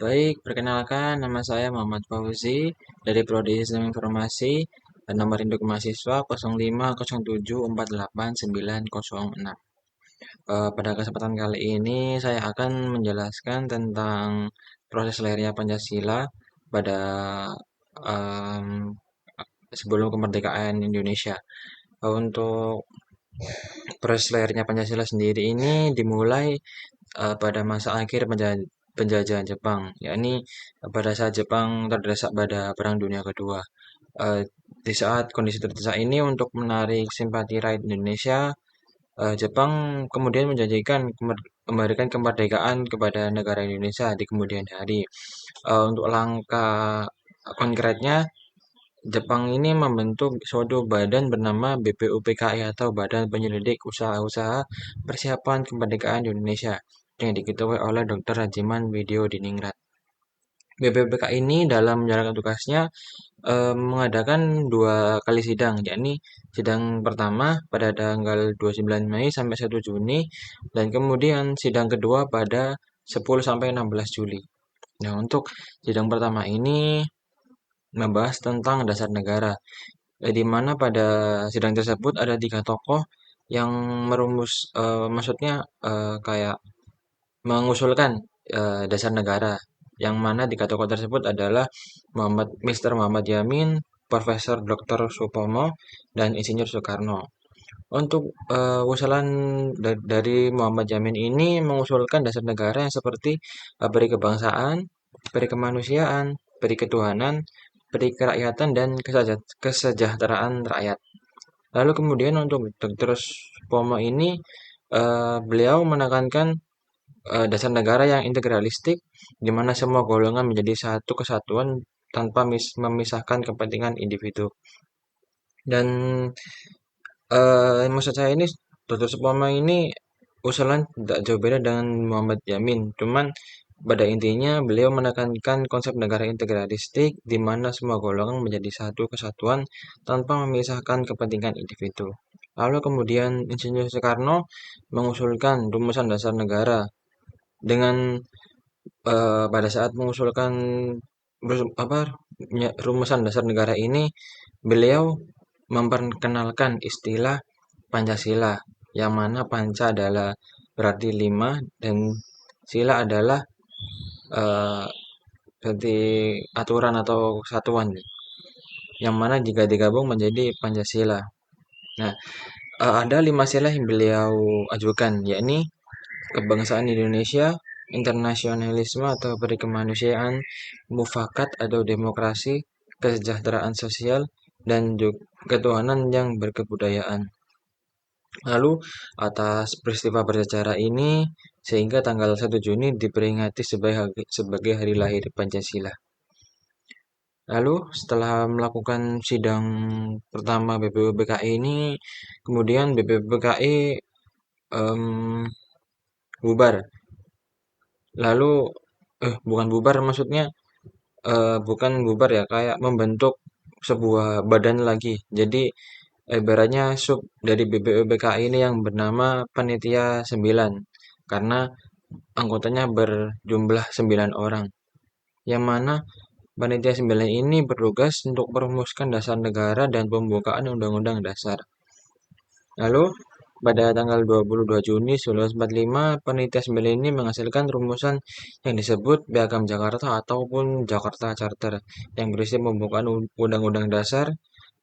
Baik, perkenalkan nama saya Muhammad Fauzi dari Prodi Sistem Informasi, nomor induk mahasiswa 0507488906. Pada kesempatan kali ini saya akan menjelaskan tentang proses lahirnya Pancasila pada em, sebelum kemerdekaan Indonesia. Untuk proses lahirnya Pancasila sendiri ini dimulai pada masa akhir penjajahan Jepang, yakni pada saat Jepang terdesak pada Perang Dunia Kedua. Eh, di saat kondisi terdesak ini untuk menarik simpati rakyat Indonesia, Jepang kemudian menjanjikan memberikan kemerdekaan kepada negara Indonesia di kemudian hari. Untuk langkah konkretnya, Jepang ini membentuk suatu badan bernama BPUPKI atau Badan Penyelidik Usaha-usaha Persiapan Kemerdekaan Indonesia yang diketuai oleh Dr. Rajiman Widyo-Diningrat. BPUPKI ini dalam menjalankan tugasnya mengadakan dua kali sidang, yakni sidang pertama pada tanggal 29 Mei sampai 1 Juni dan kemudian sidang kedua pada 10 sampai 16 Juli. Nah, untuk sidang pertama ini membahas tentang dasar negara, di mana pada sidang tersebut ada tiga tokoh yang maksudnya kayak mengusulkan dasar negara, yang mana tiga tokoh tersebut adalah Mr. Muhammad Yamin, Profesor Dr. Supomo, dan Insinyur Soekarno. Untuk usulan dari Muhammad Yamin ini mengusulkan dasar negara yang seperti peri kebangsaan, peri kemanusiaan, peri ketuhanan, peri kerakyatan, dan kesejahteraan rakyat. Lalu kemudian untuk Dr. Supomo ini beliau menekankan dasar negara yang integralistik, di mana semua golongan menjadi satu kesatuan tanpa memisahkan kepentingan individu. Dan maksud saya ini Dr. Supomo ini usulan tidak jauh beda dengan Muhammad Yamin, cuman pada intinya beliau menekankan konsep negara integralistik di mana semua golongan menjadi satu kesatuan tanpa memisahkan kepentingan individu. Lalu kemudian Insinyur Soekarno mengusulkan rumusan dasar negara dengan pada saat mengusulkan rumusan dasar negara ini, beliau memperkenalkan istilah Pancasila, yang mana Panca adalah berarti lima dan sila adalah eh, berarti aturan atau satuan, yang mana jika digabung menjadi Pancasila. Nah, ada lima sila yang beliau ajukan, yakni kebangsaan Indonesia, internasionalisme atau perikemanusiaan, mufakat atau demokrasi, kesejahteraan sosial, dan juga ketuhanan yang berkebudayaan. Lalu, atas peristiwa bersejarah ini, sehingga tanggal 1 Juni diperingati sebagai hari lahir Pancasila. Lalu, setelah melakukan sidang pertama BPUPKI ini, kemudian BPUPKI bubar. Lalu, bukan bubar maksudnya, bukan bubar ya, kayak membentuk sebuah badan lagi. Jadi, ibaratnya sub dari BPUPKI ini yang bernama Panitia 9, karena anggotanya berjumlah 9 orang. Yang mana Panitia 9 ini bertugas untuk merumuskan dasar negara dan pembukaan Undang-Undang Dasar. Lalu, pada tanggal 22 Juni 1945, Panitia 9 ini menghasilkan rumusan yang disebut Piagam Jakarta ataupun Jakarta Charter, yang berisi pembukaan Undang-Undang Dasar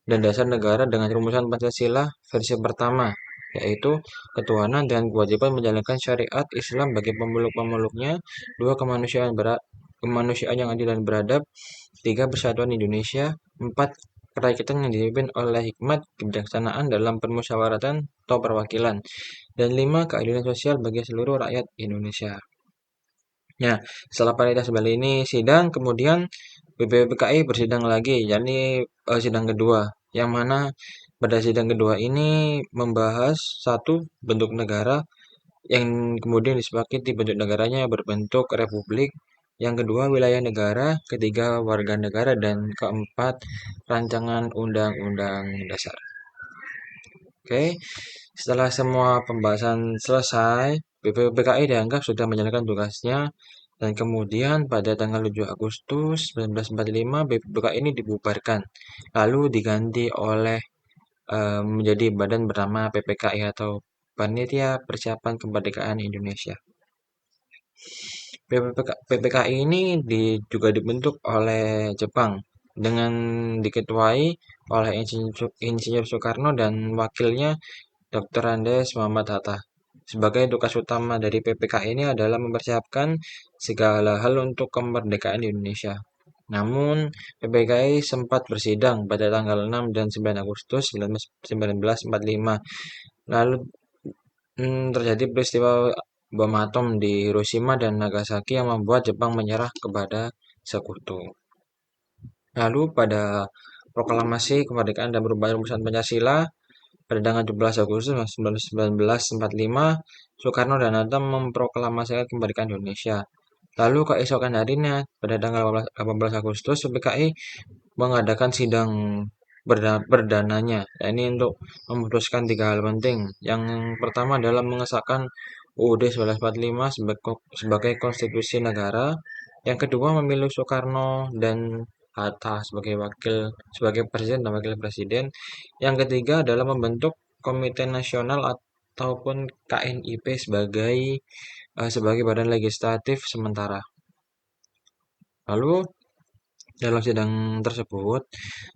dan Dasar Negara dengan rumusan Pancasila versi pertama, yaitu ketuhanan dengan kewajiban menjalankan syariat Islam bagi pemeluk-pemeluknya, dua kemanusiaan yang adil dan beradab, tiga persatuan Indonesia, empat kerakyatan yang dipimpin oleh hikmat kebijaksanaan dalam permusyawaratan atau perwakilan, dan lima keadilan sosial bagi seluruh rakyat Indonesia. Nah, setelah panitia sebelah ini sidang, kemudian BPUPKI bersidang lagi, yakni sidang kedua, yang mana pada sidang kedua ini membahas satu bentuk negara yang kemudian disepakati bentuk negaranya berbentuk republik, yang kedua wilayah negara, ketiga warga negara, dan keempat rancangan undang-undang dasar. Oke, setelah semua pembahasan selesai, BPUPKI dianggap sudah menjalankan tugasnya Dan kemudian pada tanggal 7 Agustus 1945 BPK ini dibubarkan, lalu diganti oleh menjadi badan bernama PPKI atau Panitia Persiapan Kemerdekaan Indonesia. PPKI ini juga dibentuk oleh Jepang dengan diketuai oleh Insinyur Soekarno dan wakilnya Dr. Andes Muhammad Hatta. Sebagai tugas utama dari PPKI ini adalah mempersiapkan segala hal untuk kemerdekaan Indonesia. Namun, PPKI sempat bersidang pada tanggal 6 dan 9 Agustus 1945. Lalu terjadi peristiwa bom atom di Hiroshima dan Nagasaki yang membuat Jepang menyerah kepada sekutu. Lalu pada proklamasi kemerdekaan dan perubahan rumusan Pancasila pada tanggal 17 Agustus 1945, Soekarno dan Hatta memproklamasikan kemerdekaan Indonesia. Lalu keesokan harinya pada tanggal 18 Agustus PPKI mengadakan sidang perdananya. Ini untuk memutuskan tiga hal penting. Yang pertama adalah mengesahkan UUD 1945 sebagai konstitusi negara. Yang kedua memilih Soekarno dan Hatta sebagai presiden dan wakil presiden. Yang ketiga adalah membentuk Komite Nasional ataupun KNIP sebagai badan legislatif sementara. Lalu dalam sidang tersebut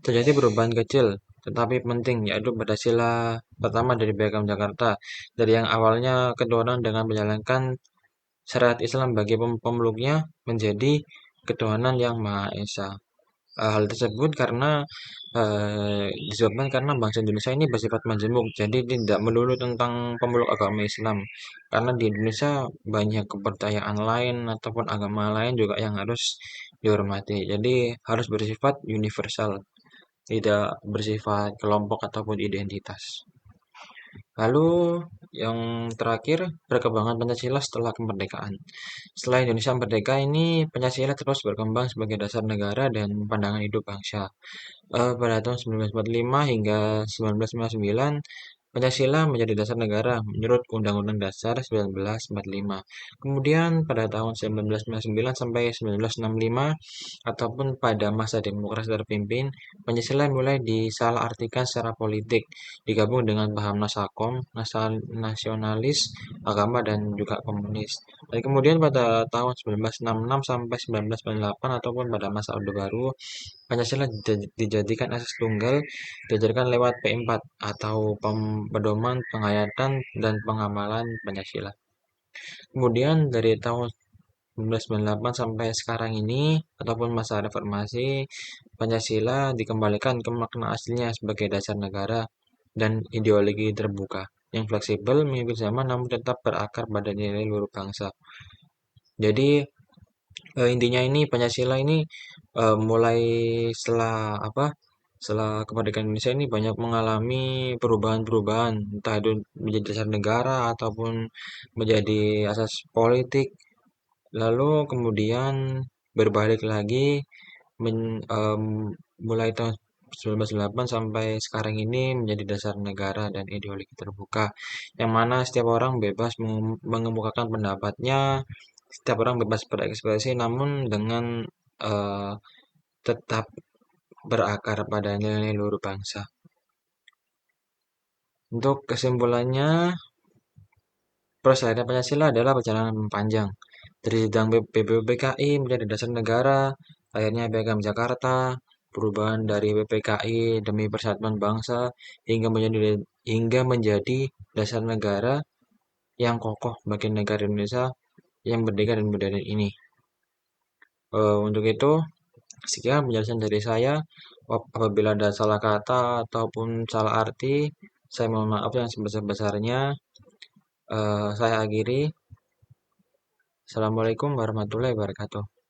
terjadi perubahan kecil tetapi penting, yaitu pada sila pertama dari Piagam Jakarta, dari yang awalnya ketuhanan dengan menjalankan syariat Islam bagi pemeluknya menjadi ketuhanan yang Maha Esa. Hal tersebut disebabkan karena bangsa Indonesia ini bersifat majemuk, jadi tidak melulu tentang pemeluk agama Islam. Karena di Indonesia banyak kepercayaan lain ataupun agama lain juga yang harus dihormati. Jadi harus bersifat universal, tidak bersifat kelompok ataupun identitas. Lalu yang terakhir, perkembangan Pancasila setelah kemerdekaan. Setelah Indonesia merdeka ini, Pancasila terus berkembang sebagai dasar negara dan pandangan hidup bangsa. Pada tahun 1945 hingga 1999, Pancasila menjadi dasar negara menurut Undang-Undang Dasar 1945. Kemudian pada tahun 1999 sampai 1965 ataupun pada masa demokrasi terpimpin, Pancasila mulai disalahartikan secara politik, digabung dengan paham nasakom, nasionalis, agama dan juga komunis. Dan kemudian pada tahun 1966 sampai 1998 ataupun pada masa Orde Baru, Pancasila dijadikan asas tunggal, diajarkan lewat P4 atau pedoman penghayatan dan pengamalan Pancasila. Kemudian dari tahun 1998 sampai sekarang ini ataupun masa reformasi, Pancasila dikembalikan ke makna aslinya sebagai dasar negara dan ideologi terbuka yang fleksibel mengikuti zaman namun tetap berakar pada nilai luhur bangsa. Jadi intinya ini Pancasila ini mulai setelah setelah kemerdekaan Indonesia ini banyak mengalami perubahan-perubahan, entah itu menjadi dasar negara ataupun menjadi asas politik. Lalu kemudian berbalik lagi mulai tahun 1998 sampai sekarang ini menjadi dasar negara dan ideologi terbuka, yang mana setiap orang bebas mengemukakan pendapatnya, setiap orang bebas berekspresi, namun dengan eh, tetap berakar pada nilai-nilai luhur bangsa. Untuk kesimpulannya, proses Pancasila adalah perjalanan panjang dari sidang BPUPKI menjadi dasar negara, akhirnya Piagam Jakarta, perubahan dari PPKI demi persatuan bangsa hingga menjadi dasar negara yang kokoh bagi negara Indonesia yang merdeka dan modern ini. Untuk itu, sekian penjelasan dari saya. Apabila ada salah kata ataupun salah arti, saya mohon maaf yang sebesar-besarnya. Saya akhiri. Assalamualaikum warahmatullahi wabarakatuh.